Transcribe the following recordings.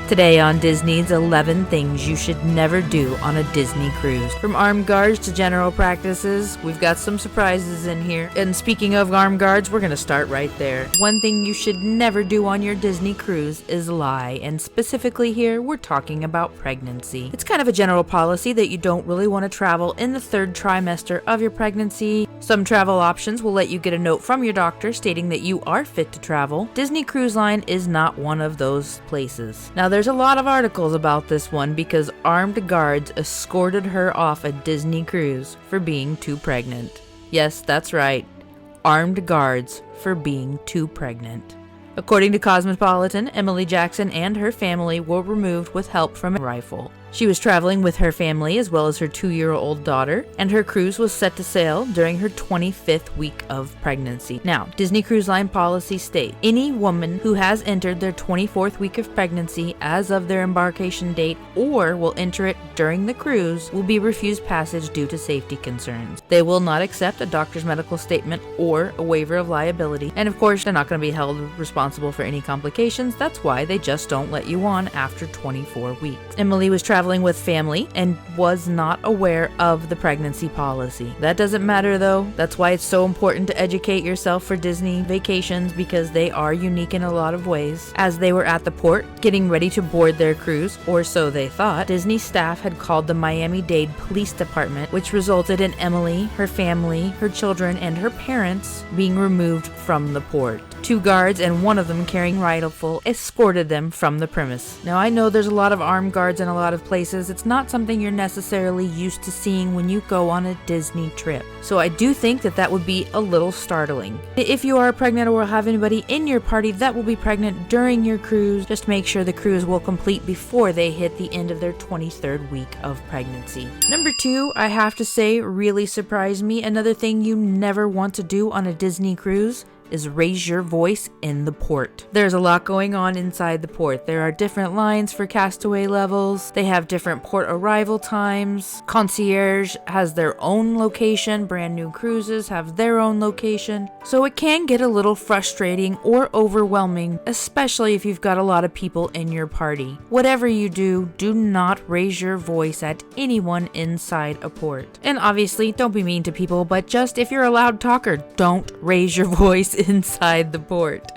Today on Disney's 11 Things You Should Never Do on a Disney Cruise. From armed guards to general practices, we've got some surprises in here. And speaking of armed guards, we're going to start right there. One thing you should never do on your Disney cruise is lie, and specifically here, we're talking about pregnancy. It's kind of a general policy that you don't really want to travel in the third trimester of your pregnancy. Some travel options will let you get a note from your doctor stating that you are fit to travel. Disney Cruise Line is not one of those places. Now, there's a lot of articles about this one because armed guards escorted her off a Disney cruise for being too pregnant. Yes, that's right. Armed guards for being too pregnant. According to Cosmopolitan, Emily Jackson and her family were removed with help from a rifle. She was traveling with her family as well as her 2-year-old daughter, and her cruise was set to sail during her 25th week of pregnancy. Now, Disney Cruise Line policy states, any woman who has entered their 24th week of pregnancy as of their embarkation date or will enter it during the cruise will be refused passage due to safety concerns. They will not accept a doctor's medical statement or a waiver of liability, and of course, they're not going to be held responsible for any complications. That's why they just don't let you on after 24 weeks. Emily was traveling with family and was not aware of the pregnancy policy. That doesn't matter though. That's why it's so important to educate yourself for Disney vacations because they are unique in a lot of ways. As they were at the port getting ready to board their cruise, or so they thought, Disney staff had called the Miami-Dade Police Department, which resulted in Emily, her family, her children, and her parents being removed from the port. 2 guards and one of them carrying rifle escorted them from the premise. Now, I know there's a lot of armed guards in a lot of places. It's not something you're necessarily used to seeing when you go on a Disney trip. So I do think that would be a little startling. If you are pregnant or have anybody in your party that will be pregnant during your cruise, just make sure the cruise will complete before they hit the end of their 23rd week of pregnancy. Number 2, I have to say, really surprised me. Another thing you never want to do on a Disney cruise is raise your voice in the port. There's a lot going on inside the port. There are different lines for castaway levels. They have different port arrival times. Concierge has their own location. Brand new cruises have their own location. So it can get a little frustrating or overwhelming, especially if you've got a lot of people in your party. Whatever you do, do not raise your voice at anyone inside a port. And obviously, don't be mean to people, but just if you're a loud talker, don't raise your voice inside the port.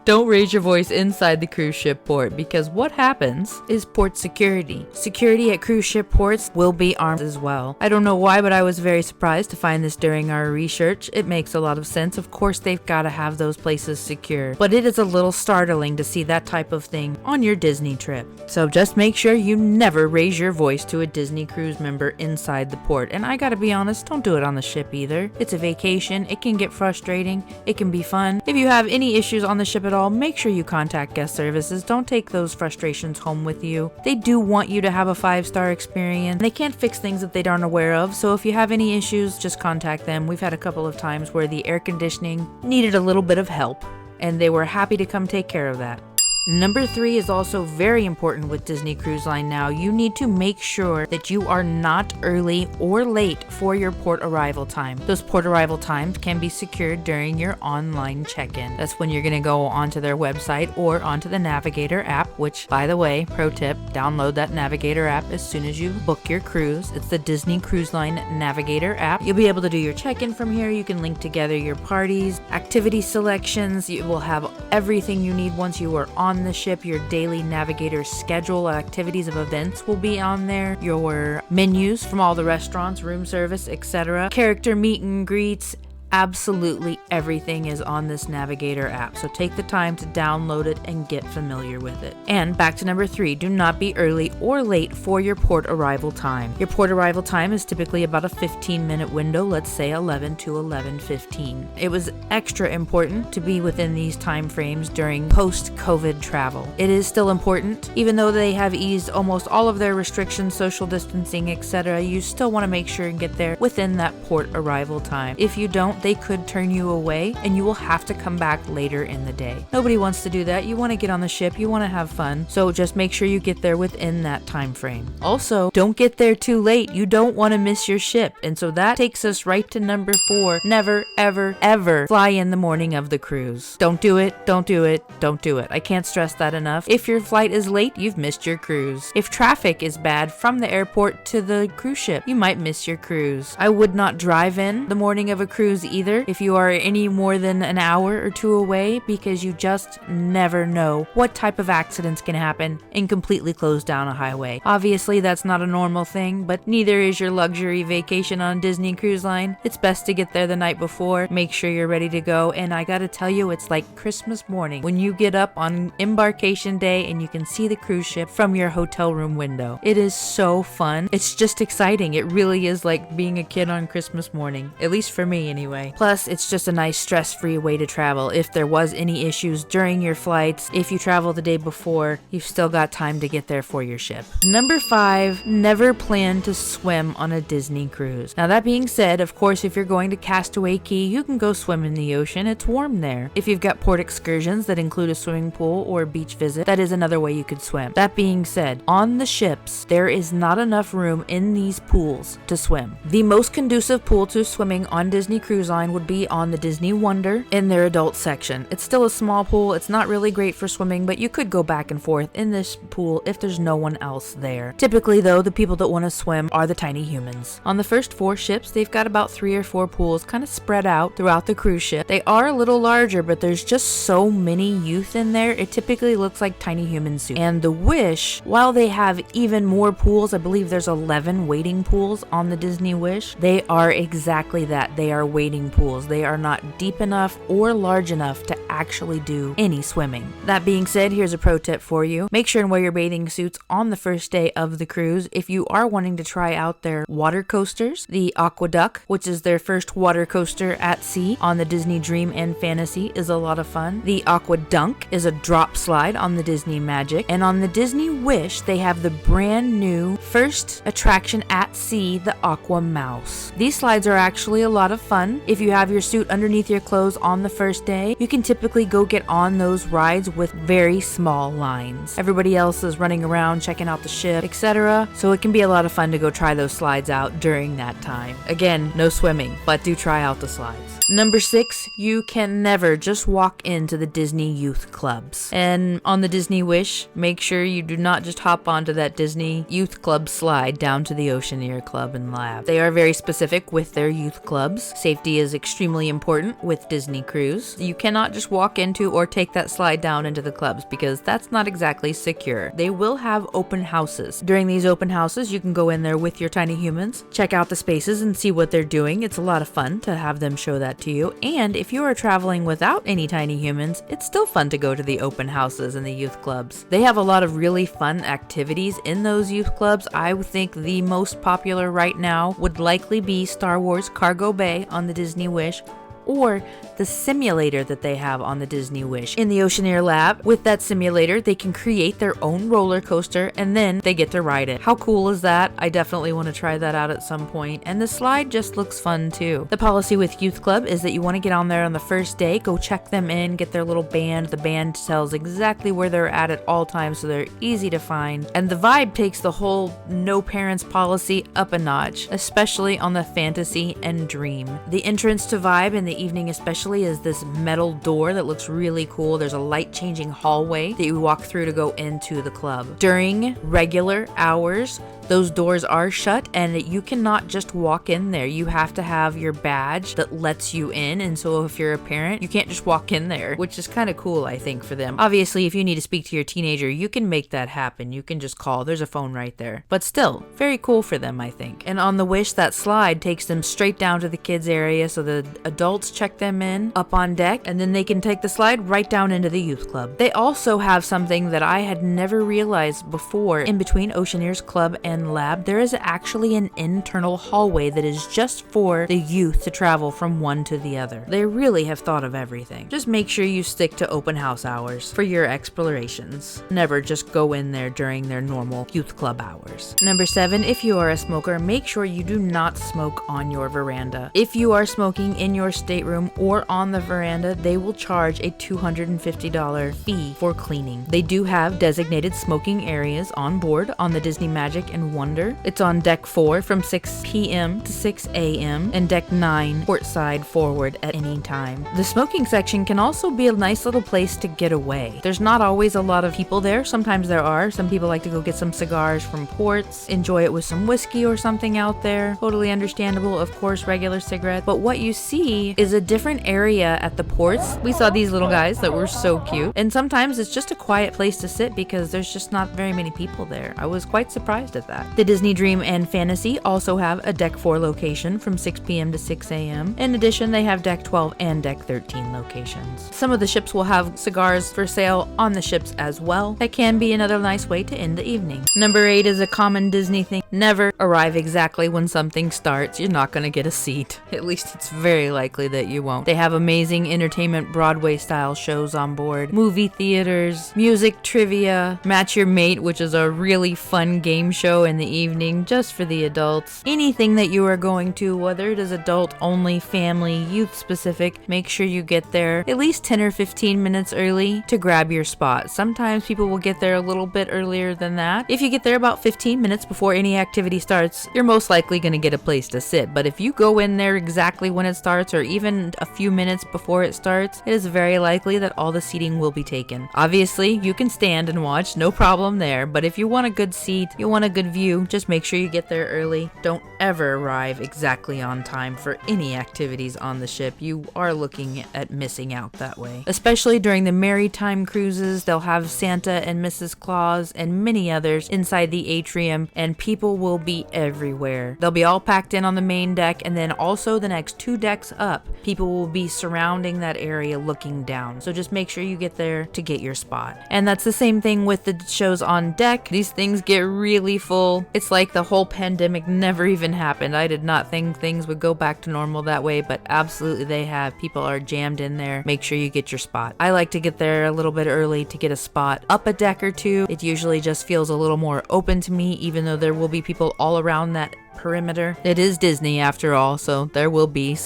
Don't raise your voice inside the cruise ship port because what happens is port security. Security at cruise ship ports will be armed as well. I don't know why, but I was very surprised to find this during our research. It makes a lot of sense. Of course, they've got to have those places secure, but it is a little startling to see that type of thing on your Disney trip. So just make sure you never raise your voice to a Disney cruise member inside the port. And I gotta be honest, don't do it on the ship either. It's a vacation. It can get frustrating. It can be fun. If you have any issues on the ship at all, make sure you contact guest services. Don't take those frustrations home with you. They do want you to have a 5-star experience. They can't fix things that they aren't aware of, so if you have any issues, just contact them. We've had a couple of times where the air conditioning needed a little bit of help, and they were happy to come take care of that. Number 3 is also very important with Disney Cruise Line now. You need to make sure that you are not early or late for your port arrival time. Those port arrival times can be secured during your online check-in. That's when you're going to go onto their website or onto the Navigator app, which, by the way, pro tip, download that Navigator app as soon as you book your cruise. It's the Disney Cruise Line Navigator app. You'll be able to do your check-in from here. You can link together your parties, activity selections. You will have everything you need once you are on the ship. Your daily Navigator schedule, activities of events will be on there. Your menus from all the restaurants, room service, etc. Character meet and greets. Absolutely everything is on this Navigator app, so take the time to download it and get familiar with it. And back to number 3, do not be early or late for your port arrival time. Your port arrival time is typically about a 15-minute window, let's say 11 to 11:15. It was extra important to be within these time frames during post-COVID travel. It is still important, even though they have eased almost all of their restrictions, social distancing, etc. You still want to make sure and get there within that port arrival time. If you don't, don't, they could turn you away and you will have to come back later in the day. Nobody wants to do that. You want to get on the ship, you want to have fun, so just make sure you get there within that time frame. Also, don't get there too late. You don't want to miss your ship. And so that takes us right to number 4. Never, ever, ever fly in the morning of the cruise. Don't do it, don't do it, don't do it. I can't stress that enough. If your flight is late, you've missed your cruise. If traffic is bad from the airport to the cruise ship, you might miss your cruise. I would not drive in the morning of a cruise either if you are any more than an hour or two away, because you just never know what type of accidents can happen and completely close down a highway. Obviously, that's not a normal thing, but neither is your luxury vacation on Disney Cruise Line. It's best to get there the night before, make sure you're ready to go, and I gotta tell you, it's like Christmas morning when you get up on embarkation day and you can see the cruise ship from your hotel room window. It is so fun. It's just exciting. It really is like being a kid on Christmas morning, at least for me anyway. Plus, it's just a nice stress-free way to travel. If there was any issues during your flights, if you travel the day before, you've still got time to get there for your ship. Number 5, never plan to swim on a Disney cruise. Now that being said, of course, if you're going to Castaway Cay, you can go swim in the ocean. It's warm there. If you've got port excursions that include a swimming pool or a beach visit, that is another way you could swim. That being said, on the ships, there is not enough room in these pools to swim. The most conducive pool to swimming on Disney Cruise Line would be on the Disney Wonder in their adult section. It's still a small pool. It's not really great for swimming, but you could go back and forth in this pool if there's no one else there. Typically though, the people that want to swim are the tiny humans. On the first 4 ships, they've got about 3 or 4 pools kind of spread out throughout the cruise ship. They are a little larger, but there's just so many youth in there, it typically looks like tiny human suits. And the Wish, while they have even more pools, I believe there's 11 wading pools on the Disney Wish, they are exactly that. They are wading pools. They are not deep enough or large enough to actually do any swimming. That being said, here's a pro tip for you. Make sure and wear your bathing suits on the first day of the cruise. If you are wanting to try out their water coasters, the Aqueduct, which is their first water coaster at sea on the Disney Dream and Fantasy, is a lot of fun. The Aquadunk is a drop slide on the Disney Magic, and on the Disney Wish, they have the brand new first attraction at sea, the Aqua Mouse. These slides are actually a lot of fun. If you have your suit underneath your clothes on the first day, you can typically go get on those rides with very small lines. Everybody else is running around checking out the ship, etc. So it can be a lot of fun to go try those slides out during that time. Again, no swimming, but do try out the slides. Number 6, you can never just walk into the Disney Youth Clubs. And on the Disney Wish, make sure you do not just hop onto that Disney Youth Club slide down to the Oceaneer Club and Lab. They are very specific with their youth clubs. Safety is extremely important with Disney Cruise. You cannot just walk into or take that slide down into the clubs because that's not exactly secure. They will have open houses. During these open houses, you can go in there with your tiny humans, check out the spaces and see what they're doing. It's a lot of fun to have them show that to you. And if you are traveling without any tiny humans, it's still fun to go to the open houses and the youth clubs. They have a lot of really fun activities in those youth clubs. I would think the most popular right now would likely be Star Wars Cargo Bay on the Disney Wish, or the simulator that they have on the Disney Wish in the Oceaneer Lab. With that simulator, they can create their own roller coaster and then they get to ride it. How cool is that? I definitely want to try that out at some point. And the slide just looks fun too. The policy with Youth Club is that you want to get on there on the first day, go check them in, get their little band. The band tells exactly where they're at all times, so they're easy to find. And the Vibe takes the whole no parents policy up a notch, especially on the Fantasy and Dream. The entrance to Vibe in the evening especially is this metal door that looks really cool. There's a light changing hallway that you walk through to go into the club. During regular hours, those doors are shut and you cannot just walk in there. You have to have your badge that lets you in, and so if you're a parent, you can't just walk in there, which is kind of cool, I think, for them. Obviously, if you need to speak to your teenager, you can make that happen. You can just call. There's a phone right there. But still, very cool for them, I think. And on the Wish, that slide takes them straight down to the kids area, so the adults adults check them in up on deck, and then they can take the slide right down into the youth club. They also have something that I had never realized before. In between Oceaneers Club and Lab, there is actually an internal hallway that is just for the youth to travel from one to the other. They really have thought of everything. Just make sure you stick to open house hours for your explorations. Never just go in there during their normal youth club hours. Number 7, if you are a smoker, make sure you do not smoke on your veranda. If you are smoking in your stateroom or on the veranda, they will charge a $250 fee for cleaning. They do have designated smoking areas on board on the Disney Magic and Wonder. It's on deck 4 from 6 p.m. to 6 a.m. and deck 9 portside forward at any time. The smoking section can also be a nice little place to get away. There's not always a lot of people there. Sometimes there are. Some people like to go get some cigars from ports, enjoy it with some whiskey or something out there. Totally understandable, of course, regular cigarettes. But what you see is a different area at the ports. We saw these little guys that were so cute. And sometimes it's just a quiet place to sit because there's just not very many people there. I was quite surprised at that. The Disney Dream and Fantasy also have a deck 4 location from 6 p.m. to 6 a.m. In addition, they have deck 12 and deck 13 locations. Some of the ships will have cigars for sale on the ships as well. That can be another nice way to end the evening. Number 8 is a common Disney thing. Never arrive exactly when something starts. You're not going to get a seat. At least it's very likely that you won't. They have amazing entertainment Broadway style shows on board, movie theaters, music, trivia, Match Your Mate, which is a really fun game show in the evening just for the adults. Anything that you are going to, whether it is adult only, family, youth specific, make sure you get there at least 10 or 15 minutes early to grab your spot. Sometimes people will get there a little bit earlier than that. If you get there about 15 minutes before any activity starts, you're most likely going to get a place to sit. But if you go in there exactly when it starts or even a few minutes before it starts, it is very likely that all the seating will be taken. Obviously, you can stand and watch, no problem there, but if you want a good seat, you want a good view, just make sure you get there early. Don't ever arrive exactly on time for any activities on the ship. You are looking at missing out that way. Especially during the Maritime cruises, they'll have Santa and Mrs. Claus and many others inside the atrium, and people will be everywhere. They'll be all packed in on the main deck, and then also the next 2 decks up, people will be surrounding that area looking down. So just make sure you get there to get your spot. And that's the same thing with the shows on deck. These things get really full. It's like the whole pandemic never even happened. I did not think things would go back to normal that way, but absolutely they have. People are jammed in there. Make sure you get your spot. I like to get there a little bit early to get a spot up a deck or two. It usually just feels a little more open to me, even though there will be people all around that perimeter. It is Disney after all, so there will be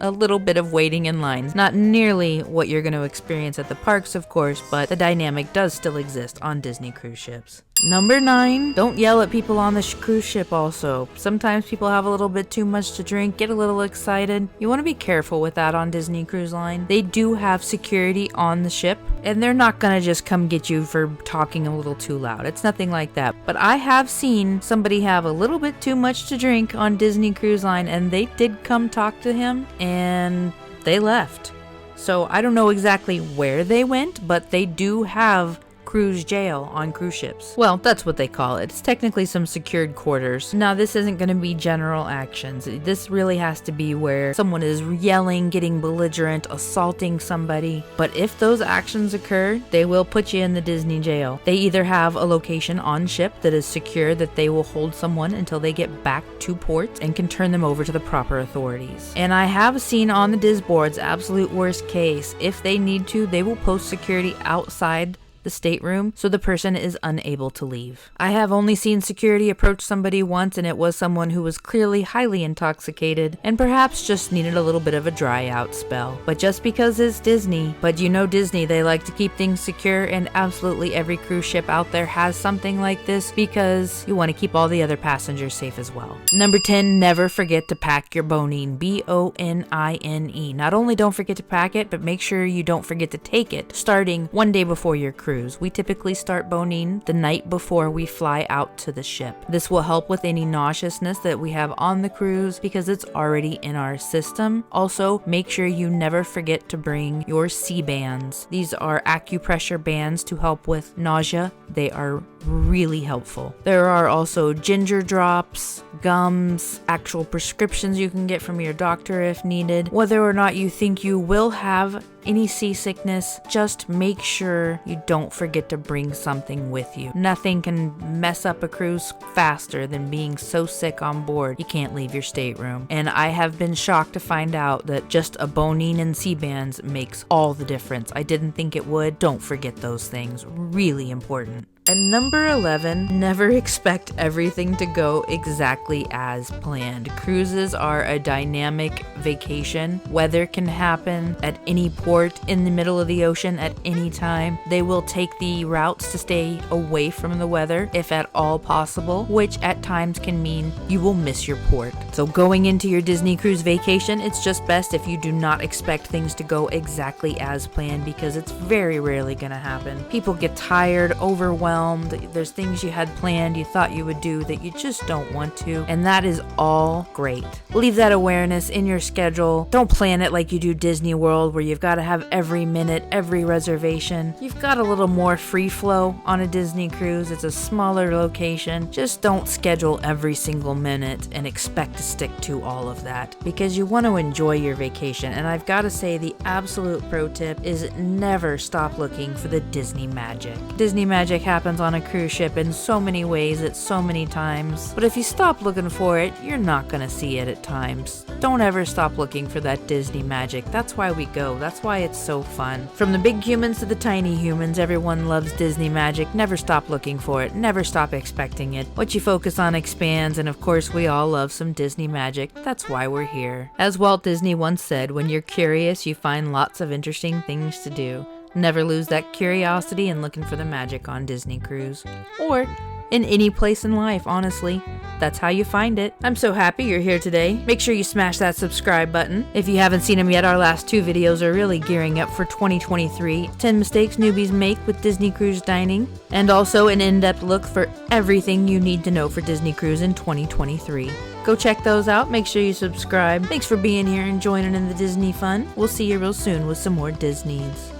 a little bit of waiting in lines. Not nearly what you're going to experience at the parks, of course, but the dynamic does still exist on Disney cruise ships. Number 9, don't yell at people on the cruise ship also. Sometimes people have a little bit too much to drink, get a little excited. You want to be careful with that on Disney Cruise Line. They do have security on the ship, and they're not going to just come get you for talking a little too loud. It's nothing like that. But I have seen somebody have a little bit too much to drink on Disney Cruise Line, and they did come talk to him, and they left. So I don't know exactly where they went, but they do have cruise jail on cruise ships. Well, that's what they call it. It's technically some secured quarters. Now, this isn't going to be general actions. This really has to be where someone is yelling, getting belligerent, assaulting somebody. But if those actions occur, they will put you in the Disney jail. They either have a location on ship that is secure that they will hold someone until they get back to port and can turn them over to the proper authorities. And I have seen on the Diz boards, absolute worst case, if they need to, they will post security outside the stateroom so the person is unable to leave. I have only seen security approach somebody once, and it was someone who was clearly highly intoxicated and perhaps just needed a little bit of a dry out spell. But just because it's Disney, but you know Disney, they like to keep things secure, and absolutely every cruise ship out there has something like this because you want to keep all the other passengers safe as well. Number 10, never forget to pack your bonine. B-O-N-I-N-E. Not only don't forget to pack it, but make sure you don't forget to take it starting one day before your cruise. We typically start bonine the night before we fly out to the ship. This will help with any nauseousness that we have on the cruise because it's already in our system. Also, make sure you never forget to bring your sea bands. These are acupressure bands to help with nausea. They are really helpful. There are also ginger drops, gums, actual prescriptions you can get from your doctor if needed. Whether or not you think you will have any seasickness, just make sure you don't forget to bring something with you. Nothing can mess up a cruise faster than being so sick on board you can't leave your stateroom. And I have been shocked to find out that just a Bonine and sea bands makes all the difference. I didn't think it would. Don't forget those things. Really important. And number 11, never expect everything to go exactly as planned. Cruises are a dynamic vacation. Weather can happen at any port in the middle of the ocean at any time. They will take the routes to stay away from the weather if at all possible, which at times can mean you will miss your port. So going into your Disney cruise vacation, it's just best if you do not expect things to go exactly as planned, because it's very rarely going to happen. People get tired, overwhelmed. There's things you had planned you thought you would do that you just don't want to, and that is all great. Leave that awareness in your schedule. Don't plan it like you do Disney World, where you've got to have every minute, every reservation. You've got a little more free flow on a Disney cruise. It's a smaller location. Just don't schedule every single minute and expect to stick to all of that, because you want to enjoy your vacation. And I've got to say, the absolute pro tip is never stop looking for the Disney magic. Disney magic happens on a cruise ship in so many ways at so many times, but if you stop looking for it, you're not gonna see it at times. Don't ever stop looking for that Disney magic. That's why we go. That's why it's so fun. From the big humans to the tiny humans, everyone loves Disney magic. Never stop looking for it. Never stop expecting it. What you focus on expands, and of course we all love some Disney magic. That's why we're here. As Walt Disney once said, when you're curious, you find lots of interesting things to do. Never lose that curiosity in looking for the magic on Disney Cruise. Or in any place in life, honestly. That's how you find it. I'm so happy you're here today. Make sure you smash that subscribe button. If you haven't seen them yet, our last 2 videos are really gearing up for 2023. 10 mistakes newbies make with Disney Cruise dining. And also an in-depth look for everything you need to know for Disney Cruise in 2023. Go check those out. Make sure you subscribe. Thanks for being here and joining in the Disney fun. We'll see you real soon with some more Disneys.